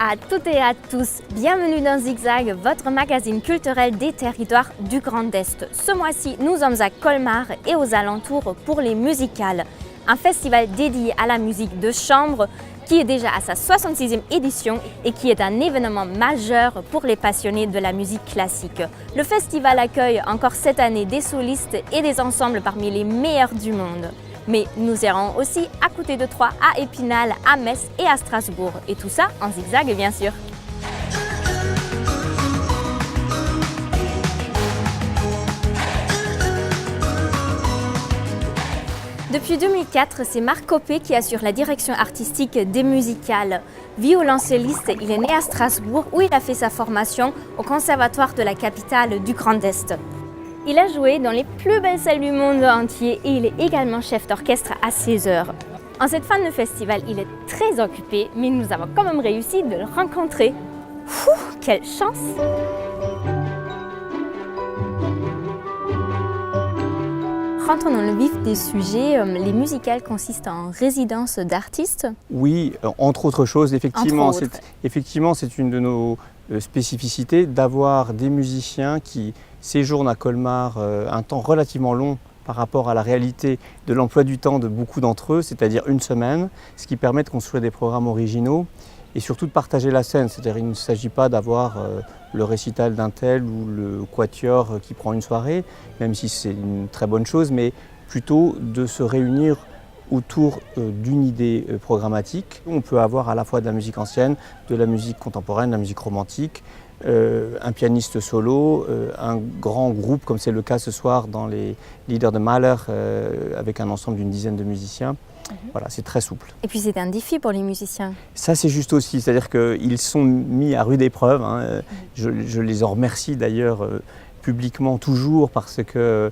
à toutes et à tous, bienvenue dans Zigzag, votre magazine culturel des territoires du Grand Est. Ce mois-ci, nous sommes à Colmar et aux alentours pour les Musicales, un festival dédié à la musique de chambre qui est déjà à sa 66e édition et qui est un événement majeur pour les passionnés de la musique classique. Le festival accueille encore cette année des solistes et des ensembles parmi les meilleurs du monde. Mais nous irons aussi à côté de Troyes, à Épinal, à Metz et à Strasbourg. Et tout ça en zigzag, bien sûr. Depuis 2004, c'est Marc Coppée qui assure la direction artistique des Musicales. Violoncelliste, il est né à Strasbourg où il a fait sa formation au Conservatoire de la capitale du Grand Est. Il a joué dans les plus belles salles du monde entier et il est également chef d'orchestre à 16 heures. En cette fin de festival, il est très occupé, mais nous avons quand même réussi de le rencontrer. Quelle chance! Rentrons dans le vif des sujets, les musicales consistent en résidence d'artistes. Oui, entre autres choses, effectivement, c'est une de nos spécificités d'avoir des musiciens qui séjournent à Colmar un temps relativement long par rapport à la réalité de l'emploi du temps de beaucoup d'entre eux, c'est-à-dire une semaine, ce qui permet de construire des programmes originaux et surtout de partager la scène. C'est-à-dire qu'il ne s'agit pas d'avoir le récital d'un tel ou le quatuor qui prend une soirée, même si c'est une très bonne chose, mais plutôt de se réunir autour d'une idée programmatique. On peut avoir à la fois de la musique ancienne, de la musique contemporaine, de la musique romantique, un pianiste solo, un grand groupe comme c'est le cas ce soir dans les Lieder de Mahler avec un ensemble d'une dizaine de musiciens. Voilà, c'est très souple. Et puis c'est un défi pour les musiciens. Ça c'est juste aussi, c'est-à-dire qu'ils sont mis à rude épreuve. Je les en remercie d'ailleurs publiquement toujours parce que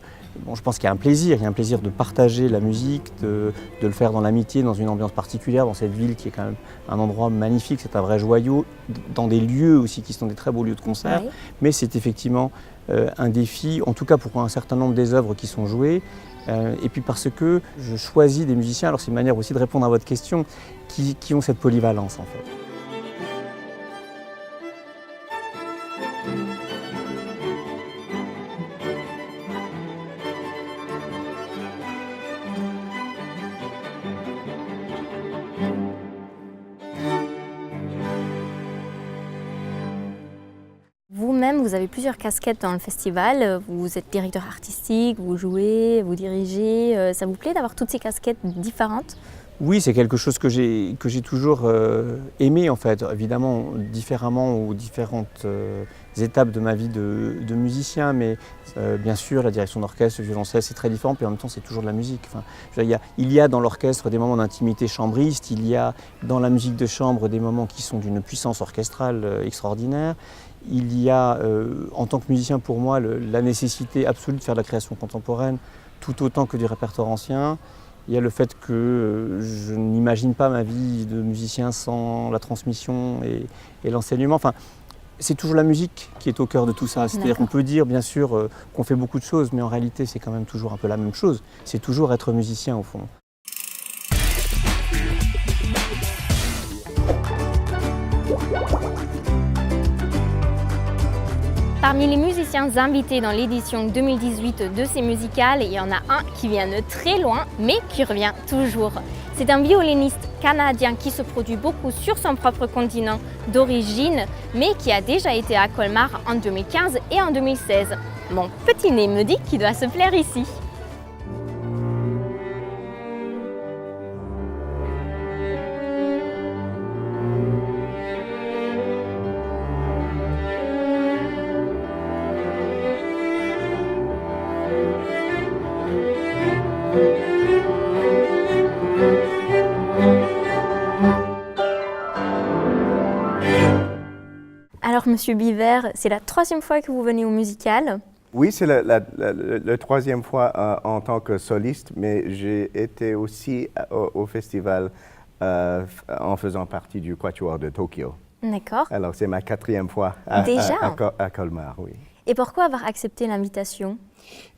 je pense qu'il y a un plaisir de partager la musique, de le faire dans l'amitié, dans une ambiance particulière, dans cette ville qui est quand même un endroit magnifique, c'est un vrai joyau, dans des lieux aussi qui sont des très beaux lieux de concert. Oui. Mais c'est effectivement un défi, en tout cas pour un certain nombre des œuvres qui sont jouées. Et puis parce que je choisis des musiciens, alors c'est une manière aussi de répondre à votre question, qui ont cette polyvalence en fait. Vous-même, vous avez plusieurs casquettes dans le festival. Vous êtes directeur artistique, vous jouez, vous dirigez. Ça vous plaît d'avoir toutes ces casquettes différentes ? Oui, c'est quelque chose que j'ai toujours aimé en fait, évidemment différemment aux différentes étapes de ma vie de musicien, mais bien sûr la direction d'orchestre, le violoncelle c'est très différent, puis en même temps c'est toujours de la musique. Enfin, il y a dans l'orchestre des moments d'intimité chambriste, il y a dans la musique de chambre des moments qui sont d'une puissance orchestrale extraordinaire. Il y a, en tant que musicien pour moi, la nécessité absolue de faire de la création contemporaine tout autant que du répertoire ancien. Il y a le fait que je n'imagine pas ma vie de musicien sans la transmission et l'enseignement. Enfin, c'est toujours la musique qui est au cœur de tout ça. C'est-à-dire qu'on peut dire bien sûr qu'on fait beaucoup de choses, mais en réalité c'est quand même toujours un peu la même chose. C'est toujours être musicien au fond. Parmi les musiciens invités dans l'édition 2018 de ces musicales, il y en a un qui vient de très loin, mais qui revient toujours. C'est un violoniste canadien qui se produit beaucoup sur son propre continent d'origine, mais qui a déjà été à Colmar en 2015 et en 2016. Mon petit nez me dit qu'il doit se plaire ici. Alors, Monsieur Biver, c'est la troisième fois que vous venez au musical. Oui, c'est la troisième fois en tant que soliste, mais j'ai été aussi au festival en faisant partie du Quatuor de Tokyo. D'accord. Alors, c'est ma quatrième fois à Colmar, oui. Et pourquoi avoir accepté l'invitation ?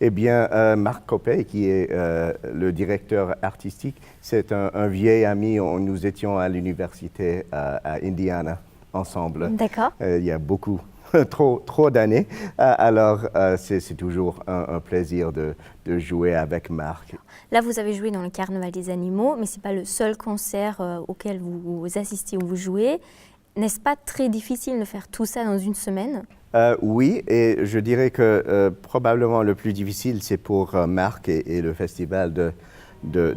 Eh bien, Marc Coppée, qui est le directeur artistique, c'est un vieil ami. Nous étions à l'université à Indiana ensemble. D'accord. Il y a beaucoup, trop d'années. Alors, c'est toujours un plaisir de jouer avec Marc. Là, vous avez joué dans le Carnaval des animaux, mais ce n'est pas le seul concert auquel vous assistez ou vous jouez. N'est-ce pas très difficile de faire tout ça dans une semaine? Oui, et je dirais que probablement le plus difficile, c'est pour Marc et le festival de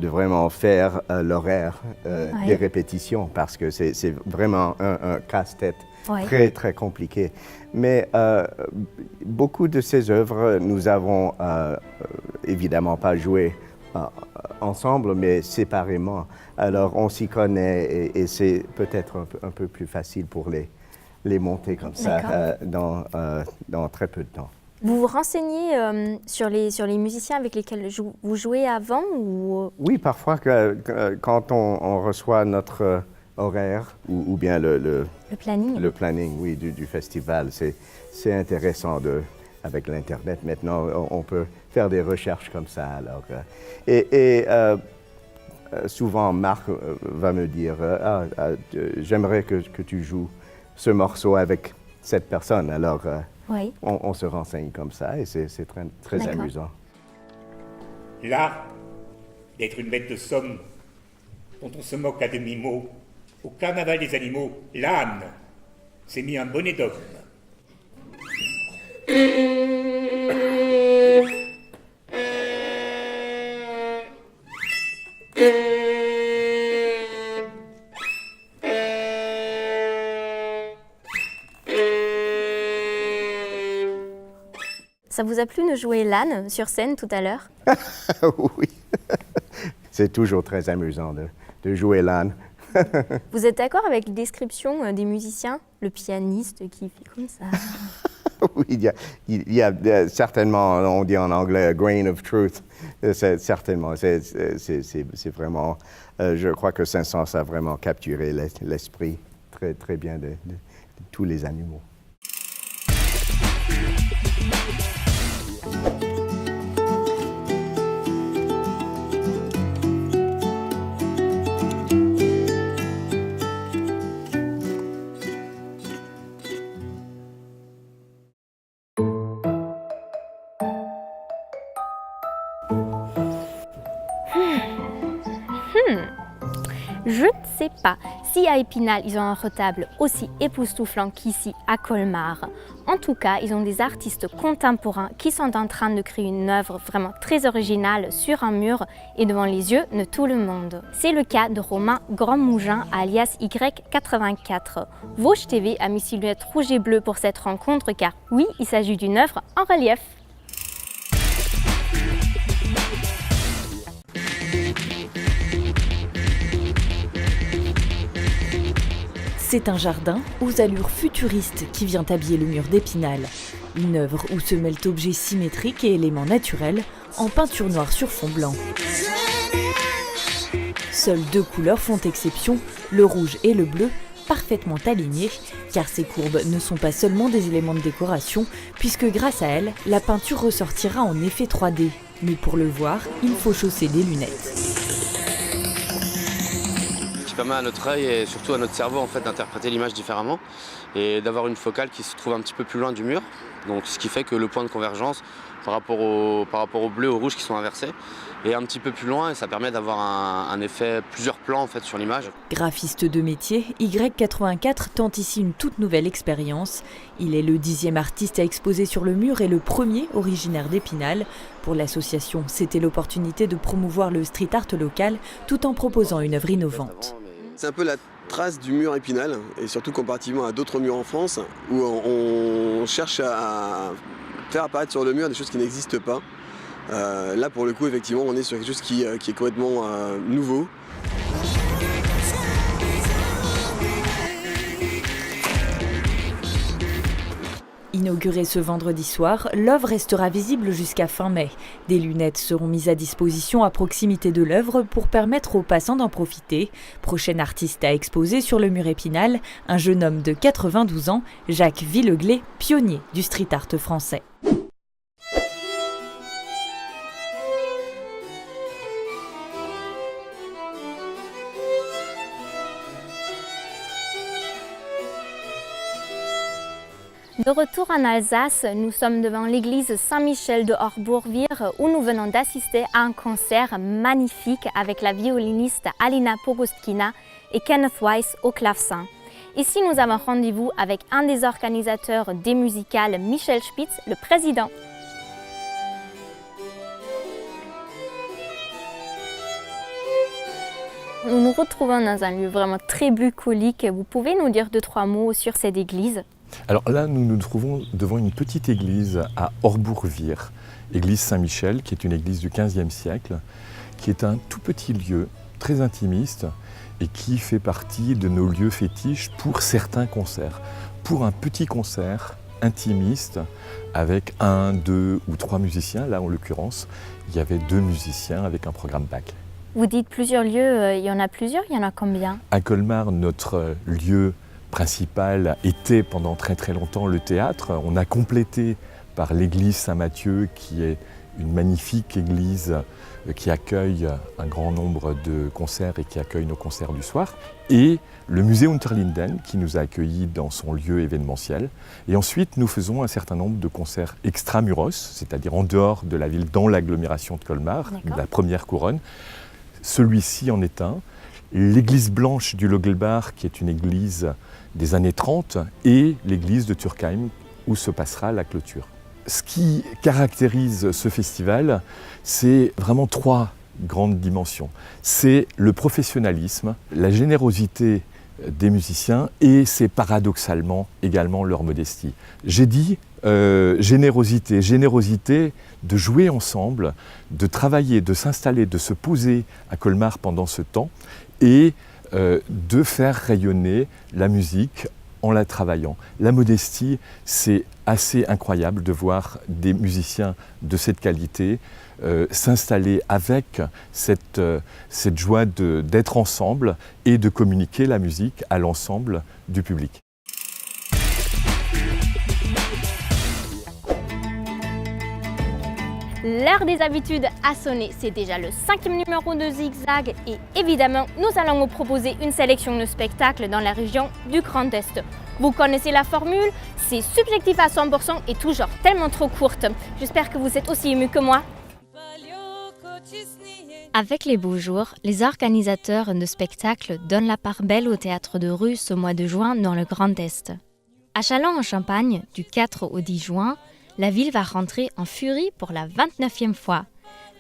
vraiment faire l'horaire des répétitions, parce que c'est vraiment un casse-tête très, très compliqué. Mais beaucoup de ces œuvres, nous avons évidemment pas joué ensemble, mais séparément. Alors, on s'y connaît et c'est peut-être un peu plus facile pour les monter comme ça dans très peu de temps. Vous vous renseignez sur les musiciens avec lesquels vous jouez avant ou... Oui, parfois, quand on reçoit notre horaire ou bien le planning oui, du festival, c'est intéressant avec l'Internet. Maintenant, on peut faire des recherches comme ça. Alors, souvent, Marc va me dire j'aimerais que tu joues ce morceau avec cette personne. Alors, on se renseigne comme ça et c'est très amusant. L'art d'être une bête de somme dont on se moque à demi-mot. Au carnaval des animaux, l'âne s'est mis un bonnet d'homme. Ça vous a plu de jouer l'âne sur scène tout à l'heure? Oui, c'est toujours très amusant de jouer l'âne. Vous êtes d'accord avec la description des musiciens? Le pianiste qui fait comme ça. Oui, il y a certainement, on dit en anglais, a grain of truth. Certainement, c'est vraiment, je crois que Saint-Saëns a vraiment capturé l'esprit très, très bien de tous les animaux. Je ne sais pas si à Épinal, ils ont un retable aussi époustouflant qu'ici à Colmar. En tout cas, ils ont des artistes contemporains qui sont en train de créer une œuvre vraiment très originale sur un mur et devant les yeux de tout le monde. C'est le cas de Romain Grandmougin, alias Y84. Vosges TV a mis ses lunettes rouges et bleues pour cette rencontre car oui, il s'agit d'une œuvre en relief. C'est un jardin aux allures futuristes qui vient habiller le mur d'Épinal. Une œuvre où se mêlent objets symétriques et éléments naturels en peinture noire sur fond blanc. Seules deux couleurs font exception, le rouge et le bleu, parfaitement alignés, car ces courbes ne sont pas seulement des éléments de décoration, puisque grâce à elles, la peinture ressortira en effet 3D. Mais pour le voir, il faut chausser des lunettes. Ça permet à notre œil et surtout à notre cerveau en fait, d'interpréter l'image différemment et d'avoir une focale qui se trouve un petit peu plus loin du mur. Donc, ce qui fait que le point de convergence par rapport au bleu et au rouge qui sont inversés est un petit peu plus loin et ça permet d'avoir un effet plusieurs plans en fait, sur l'image. Graphiste de métier, Y84 tente ici une toute nouvelle expérience. Il est le 10e artiste à exposer sur le mur et le premier originaire d'Épinal. Pour l'association, c'était l'opportunité de promouvoir le street art local tout en proposant une œuvre innovante. C'est un peu la trace du mur Épinal, et surtout comparativement à d'autres murs en France, où on cherche à faire apparaître sur le mur des choses qui n'existent pas. Là, pour le coup, effectivement, on est sur quelque chose qui est complètement nouveau. Inaugurée ce vendredi soir, l'œuvre restera visible jusqu'à fin mai. Des lunettes seront mises à disposition à proximité de l'œuvre pour permettre aux passants d'en profiter. Prochain artiste à exposer sur le mur Épinal, un jeune homme de 92 ans, Jacques Villeglé, pionnier du street art français. De retour en Alsace, nous sommes devant l'église Saint-Michel de Horbourg-Vire où nous venons d'assister à un concert magnifique avec la violiniste Alina Pogostkina et Kenneth Weiss au clavecin. Ici, nous avons rendez-vous avec un des organisateurs des musicales, Michel Spitz, le président. Nous nous retrouvons dans un lieu vraiment très bucolique. Vous pouvez nous dire 2-3 mots sur cette église? Alors là, nous nous trouvons devant une petite église à Horbourg-Vire, église Saint-Michel, qui est une église du XVe siècle, qui est un tout petit lieu très intimiste et qui fait partie de nos lieux fétiches pour certains concerts. Pour un petit concert intimiste avec 1, 2 ou 3 musiciens, là en l'occurrence, il y avait 2 musiciens avec un programme Bach. Vous dites plusieurs lieux, il y en a plusieurs, il y en a combien? À Colmar, notre lieu principal était pendant très très longtemps le théâtre. On a complété par l'église Saint-Mathieu qui est une magnifique église qui accueille un grand nombre de concerts et qui accueille nos concerts du soir. Et le musée Unterlinden qui nous a accueillis dans son lieu événementiel. Et ensuite, nous faisons un certain nombre de concerts extramuros, c'est-à-dire en dehors de la ville, dans l'agglomération de Colmar, la première couronne. Celui-ci en est un. L'église blanche du Logelbach, qui est une église des années 30, et l'église de Turkheim, où se passera la clôture. Ce qui caractérise ce festival, c'est vraiment 3 grandes dimensions. C'est le professionnalisme, la générosité des musiciens et c'est paradoxalement également leur modestie. J'ai dit générosité de jouer ensemble, de travailler, de s'installer, de se poser à Colmar pendant ce temps et de faire rayonner la musique en la travaillant. La modestie, c'est assez incroyable de voir des musiciens de cette qualité s'installer avec cette joie d'être ensemble et de communiquer la musique à l'ensemble du public. L'heure des habitudes a sonné, c'est déjà le 5e numéro de Zigzag et évidemment, nous allons vous proposer une sélection de spectacles dans la région du Grand Est. Vous connaissez la formule, c'est subjectif à 100% et toujours tellement trop courte. J'espère que vous êtes aussi émus que moi. Avec les beaux jours, les organisateurs de spectacles donnent la part belle au théâtre de rue ce mois de juin dans le Grand Est. À Châlons-en-Champagne, du 4 au 10 juin, la ville va rentrer en furie pour la 29e fois.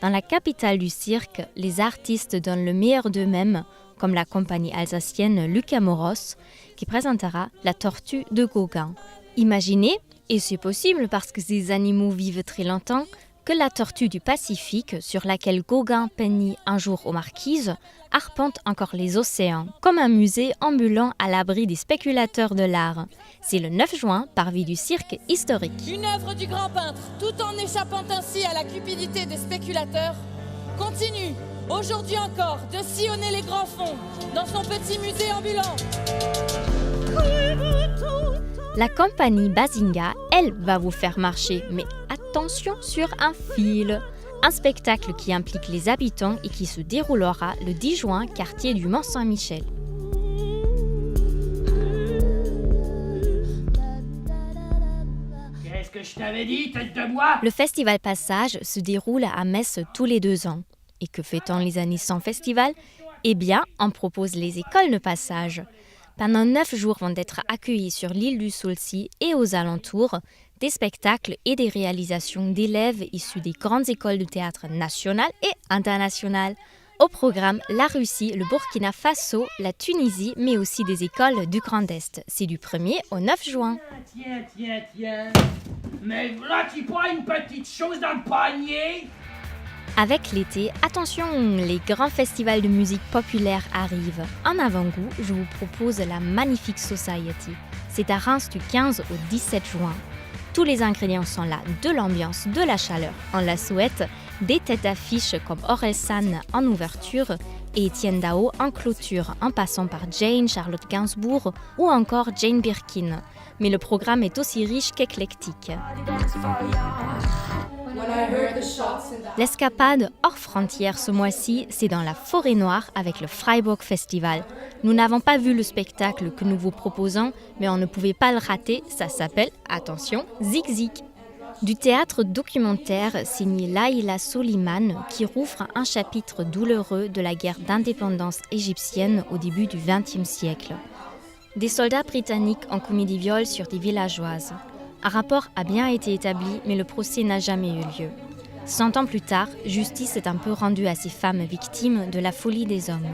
Dans la capitale du cirque, les artistes donnent le meilleur d'eux-mêmes, comme la compagnie alsacienne Lucas Moros, qui présentera La Tortue de Gauguin. Imaginez, et c'est possible parce que ces animaux vivent très longtemps, que la tortue du Pacifique, sur laquelle Gauguin peignit un jour aux Marquises, arpente encore les océans, comme un musée ambulant à l'abri des spéculateurs de l'art. C'est le 9 juin, parvis du cirque historique. Une œuvre du grand peintre, tout en échappant ainsi à la cupidité des spéculateurs, continue, aujourd'hui encore, de sillonner les grands fonds dans son petit musée ambulant. La compagnie Bazinga, elle, va vous faire marcher, mais attention sur un fil. Un spectacle qui implique les habitants et qui se déroulera le 10 juin, quartier du Mont-Saint-Michel. Qu'est-ce que je t'avais dit, tête de bois ? Le festival Passage se déroule à Metz tous les 2 ans. Et que fait-on les années sans festival ? Eh bien, on propose les écoles de passage. Pendant 9 jours vont être accueillis sur l'île du Saulcy et aux alentours des spectacles et des réalisations d'élèves issus des grandes écoles de théâtre nationales et internationales. Au programme, la Russie, le Burkina Faso, la Tunisie, mais aussi des écoles du Grand Est. C'est du 1er au 9 juin. Tiens. Mais là, tu prends une petite chose dans le panier. Avec l'été, attention, les grands festivals de musique populaire arrivent. En avant-goût, je vous propose la Magnifique Society. C'est à Reims du 15 au 17 juin. Tous les ingrédients sont là, de l'ambiance, de la chaleur. On la souhaite, des têtes d'affiche comme Orelsan en ouverture et Étienne Dao en clôture, en passant par Jane, Charlotte Gainsbourg ou encore Jane Birkin. Mais le programme est aussi riche qu'éclectique. L'escapade hors frontières ce mois-ci, c'est dans la Forêt Noire avec le Freiburg Festival. Nous n'avons pas vu le spectacle que nous vous proposons, mais on ne pouvait pas le rater, ça s'appelle, attention, Zig Zig. Du théâtre documentaire signé Laïla Soliman qui rouvre un chapitre douloureux de la guerre d'indépendance égyptienne au début du XXe siècle. Des soldats britanniques ont commis des viols sur des villageoises. Un rapport a bien été établi, mais le procès n'a jamais eu lieu. 100 ans plus tard, justice est un peu rendue à ces femmes victimes de la folie des hommes.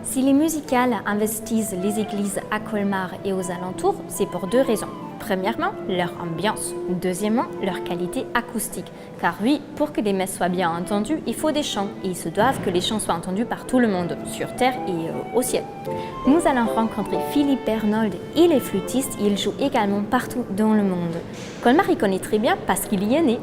Si les musicales investissent les églises à Colmar et aux alentours, c'est pour 2 raisons. Premièrement, leur ambiance. Deuxièmement, leur qualité acoustique. Car oui, pour que les messes soient bien entendues, il faut des chants. Et il se doit que les chants soient entendus par tout le monde, sur terre et au ciel. Nous allons rencontrer Philippe Bernold et les flûtistes. Ils jouent également partout dans le monde. Colmar y connaît très bien parce qu'il y est né.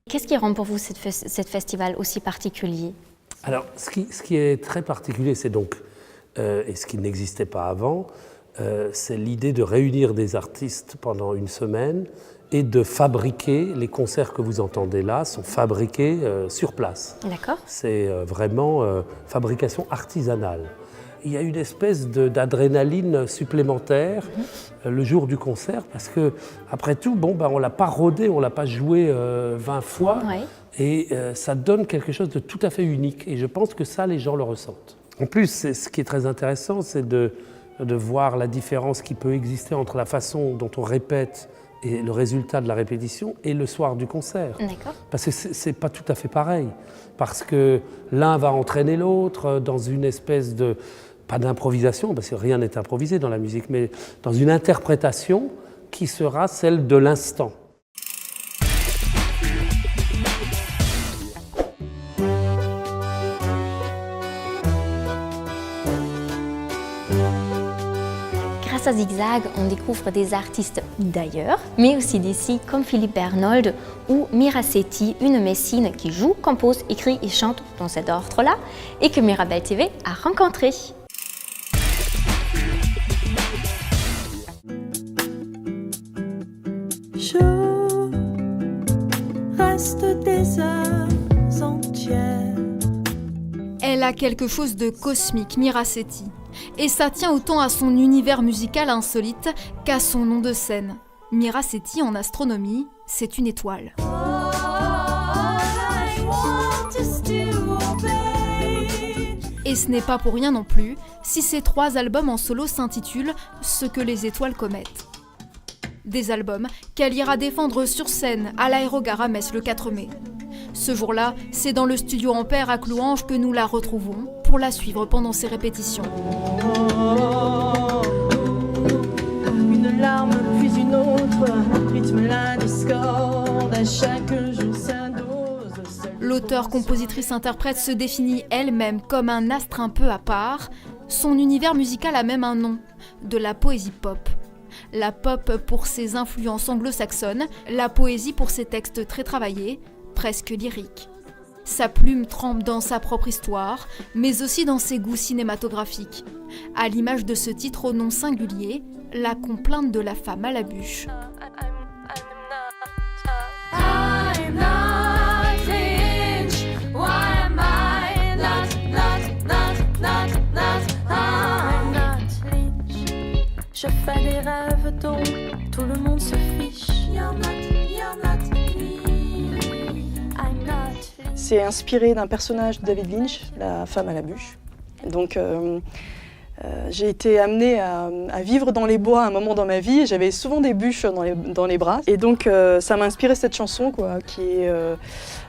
Qu'est-ce qui rend pour vous cette festival aussi particulier? Alors, ce qui est très particulier, c'est donc, et ce qui n'existait pas avant, c'est l'idée de réunir des artistes pendant une semaine et de fabriquer, les concerts que vous entendez là sont fabriqués sur place. D'accord. C'est vraiment fabrication artisanale. Il y a une espèce d'adrénaline supplémentaire le jour du concert parce que, après tout, on ne l'a pas rodé, on ne l'a pas joué 20 fois et ça donne quelque chose de tout à fait unique. Et je pense que ça, les gens le ressentent. En plus, ce qui est très intéressant, c'est de voir la différence qui peut exister entre la façon dont on répète et le résultat de la répétition et le soir du concert. D'accord. Parce que c'est pas tout à fait pareil. Parce que l'un va entraîner l'autre dans une espèce de... pas d'improvisation, parce que rien n'est improvisé dans la musique, mais dans une interprétation qui sera celle de l'instant. Grâce à Zigzag, on découvre des artistes d'ailleurs, mais aussi d'ici, comme Philippe Bernold ou Mira Sethi, une Messine qui joue, compose, écrit et chante dans cet ordre-là, et que Mirabel TV a rencontré. Je reste des heures entières. Elle a quelque chose de cosmique, Mira Sethi. Et ça tient autant à son univers musical insolite qu'à son nom de scène. Mira Sethi, en astronomie, c'est une étoile. Et ce n'est pas pour rien non plus si ces 3 albums en solo s'intitulent « Ce que les étoiles commettent ». Des albums qu'elle ira défendre sur scène à l'Aérogare à Metz le 4 mai. Ce jour-là, c'est dans le studio Ampère à Clouange que nous la retrouvons pour la suivre pendant ses répétitions. Une larme puis une autre, rythme la discorde, à chaque jour sa dose. L'auteure, compositrice, interprète se définit elle-même comme un astre un peu à part. Son univers musical a même un nom, de la poésie pop. La pop pour ses influences anglo-saxonnes, la poésie pour ses textes très travaillés, presque lyriques. Sa plume trempe dans sa propre histoire, mais aussi dans ses goûts cinématographiques. À l'image de ce titre au nom singulier, La complainte de la femme à la bûche. Je fais des rêves dont tout le monde se fiche. C'est inspiré d'un personnage de David Lynch, la femme à la bûche. Donc J'ai été amenée à vivre dans les bois à un moment dans ma vie et j'avais souvent des bûches dans les bras. Et donc ça m'a inspiré cette chanson quoi, qui est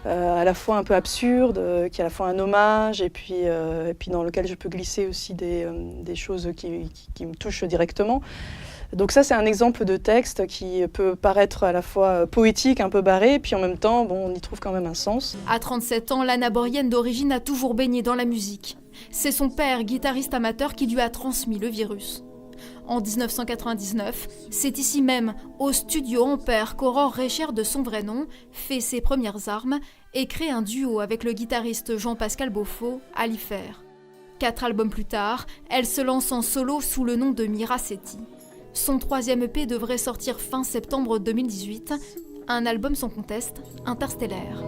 à la fois un peu absurde, qui est à la fois un hommage et puis dans lequel je peux glisser aussi des choses qui me touchent directement. Donc ça c'est un exemple de texte qui peut paraître à la fois poétique, un peu barré, puis en même temps bon, on y trouve quand même un sens. À 37 ans, l'Anna Borjen d'origine a toujours baigné dans la musique. C'est son père, guitariste amateur, qui lui a transmis le virus. En 1999, c'est ici même, au studio Ampère, qu'Aurore Reicher, de son vrai nom, fait ses premières armes et crée un duo avec le guitariste Jean-Pascal Beaufort, Alifer. 4 albums plus tard, elle se lance en solo sous le nom de Miracetti. Son 3e EP devrait sortir fin septembre 2018, un album sans conteste, interstellaire.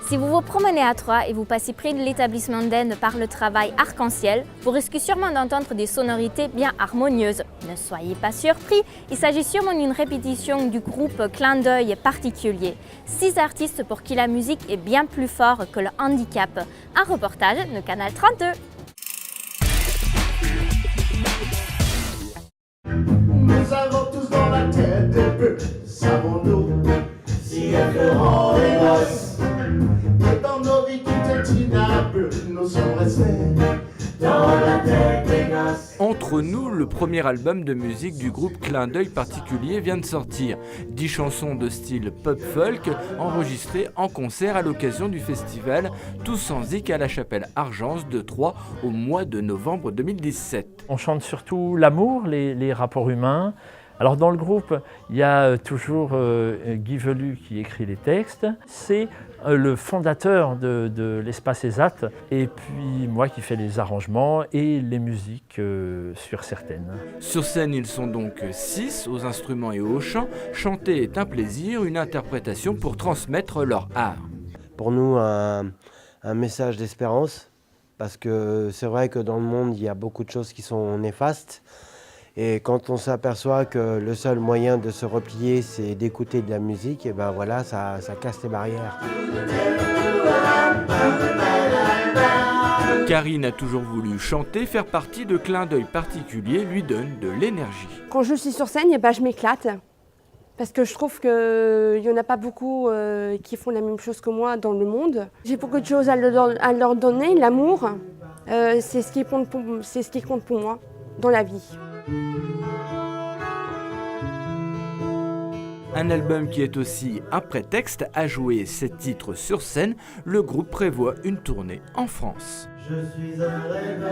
Si vous vous promenez à Troyes et vous passez près de l'établissement d'Aisne par le travail Arc-en-Ciel, vous risquez sûrement d'entendre des sonorités bien harmonieuses. Ne soyez pas surpris, il s'agit sûrement d'une répétition du groupe Clin d'œil particulier. 6 artistes pour qui la musique est bien plus fort que le handicap. Un reportage de Canal 32. Nous avons tous dans la tête des peu, savons-nous si effleurons les gosses. Et dans nos vies tout est inable, nous sommes restés dans la tête des gosses. Entre nous, le premier album de musique du groupe Clin d'œil particulier vient de sortir. 10 chansons de style pop-folk enregistrées en concert à l'occasion du festival Tous en Zik à la chapelle Argence de Troyes au mois de novembre 2017. On chante surtout l'amour, les rapports humains. Alors dans le groupe, il y a toujours Guy Velu qui écrit les textes. C'est le fondateur de l'espace ESAT et puis moi qui fais les arrangements et les musiques sur certaines. Sur scène, ils sont donc 6 aux instruments et au chant. Chanter est un plaisir, une interprétation pour transmettre leur art. Pour nous, un message d'espérance, parce que c'est vrai que dans le monde, il y a beaucoup de choses qui sont néfastes. Et quand on s'aperçoit que le seul moyen de se replier, c'est d'écouter de la musique, et ben voilà, ça casse les barrières. Karine a toujours voulu chanter, faire partie de Clin d'œil particulier lui donne de l'énergie. Quand je suis sur scène, eh ben, je m'éclate. Parce que je trouve qu'il n'y en a pas beaucoup qui font la même chose que moi dans le monde. J'ai beaucoup de choses à leur donner. L'amour, c'est ce qui compte pour moi dans la vie. Un album qui est aussi un prétexte à jouer ses titres sur scène. Le groupe prévoit une tournée en France. Je suis un rêveur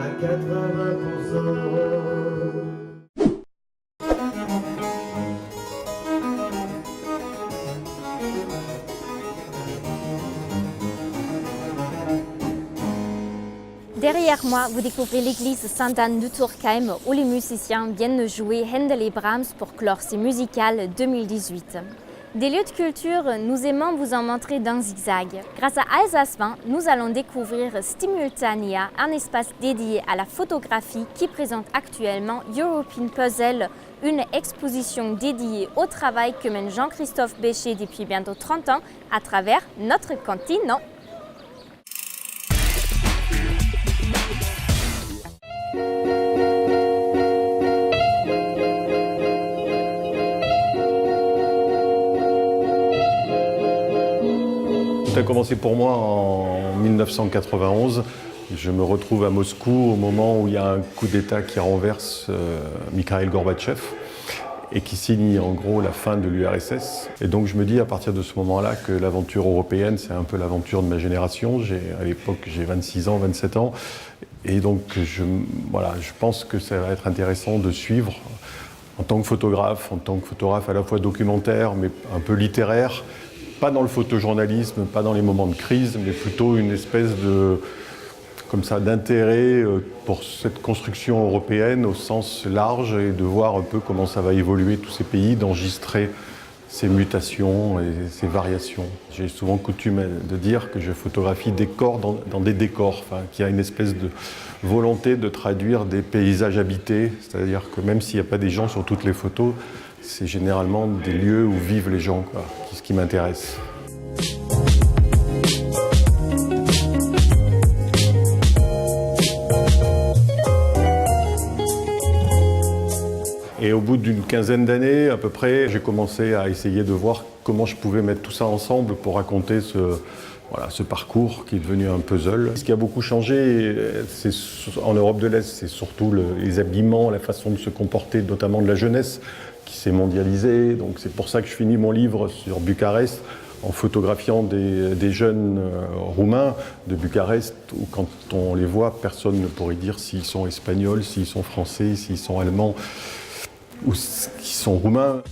à 80%. Derrière moi, vous découvrez l'église Sainte-Anne de Turckheim où les musiciens viennent jouer Händel et Brahms pour clore ces musicales 2018. Des lieux de culture, nous aimons vous en montrer dans Zigzag. Grâce à Alsace 20, nous allons découvrir Stimultania, un espace dédié à la photographie qui présente actuellement European Puzzle, une exposition dédiée au travail que mène Jean-Christophe Béchet depuis bientôt 30 ans à travers notre continent. Tout a commencé pour moi en 1991. Je me retrouve à Moscou au moment où il y a un coup d'État qui renverse Mikhaïl Gorbatchev et qui signe en gros la fin de l'URSS. Et donc je me dis à partir de ce moment-là que l'aventure européenne, c'est un peu l'aventure de ma génération. À l'époque, j'ai 26 ans, 27 ans. Et donc je pense que ça va être intéressant de suivre en tant que photographe à la fois documentaire, mais un peu littéraire, pas dans le photojournalisme, pas dans les moments de crise, mais plutôt une espèce d'intérêt pour cette construction européenne au sens large et de voir un peu comment ça va évoluer tous ces pays, d'enregistrer ces mutations et ces variations. J'ai souvent coutume de dire que je photographie des corps dans des décors, enfin, qu'il y a une espèce de volonté de traduire des paysages habités, c'est-à-dire que même s'il n'y a pas des gens sur toutes les photos, c'est généralement des lieux où vivent les gens, quoi, ce qui m'intéresse. Et au bout d'une quinzaine d'années, à peu près, j'ai commencé à essayer de voir comment je pouvais mettre tout ça ensemble pour raconter ce parcours qui est devenu un puzzle. Ce qui a beaucoup changé en Europe de l'Est, c'est surtout les habillements, la façon de se comporter, notamment de la jeunesse, qui s'est mondialisée. Donc c'est pour ça que je finis mon livre sur Bucarest, en photographiant des jeunes roumains de Bucarest, où quand on les voit, personne ne pourrait dire s'ils sont espagnols, s'ils sont français, s'ils sont allemands, ou qui sont roumains.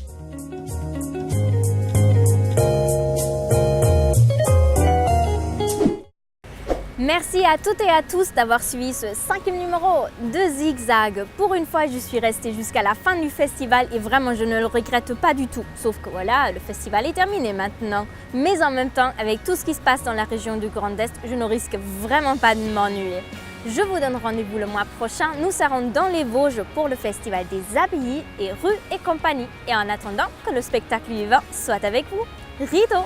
Merci à toutes et à tous d'avoir suivi ce 5e numéro de Zigzag. Pour une fois, je suis restée jusqu'à la fin du festival et vraiment, je ne le regrette pas du tout. Sauf que voilà, le festival est terminé maintenant. Mais en même temps, avec tout ce qui se passe dans la région du Grand Est, je ne risque vraiment pas de m'ennuyer. Je vous donne rendez-vous le mois prochain. Nous serons dans les Vosges pour le festival des Abbayes et Rue et compagnie. Et en attendant que le spectacle vivant soit avec vous, rideau!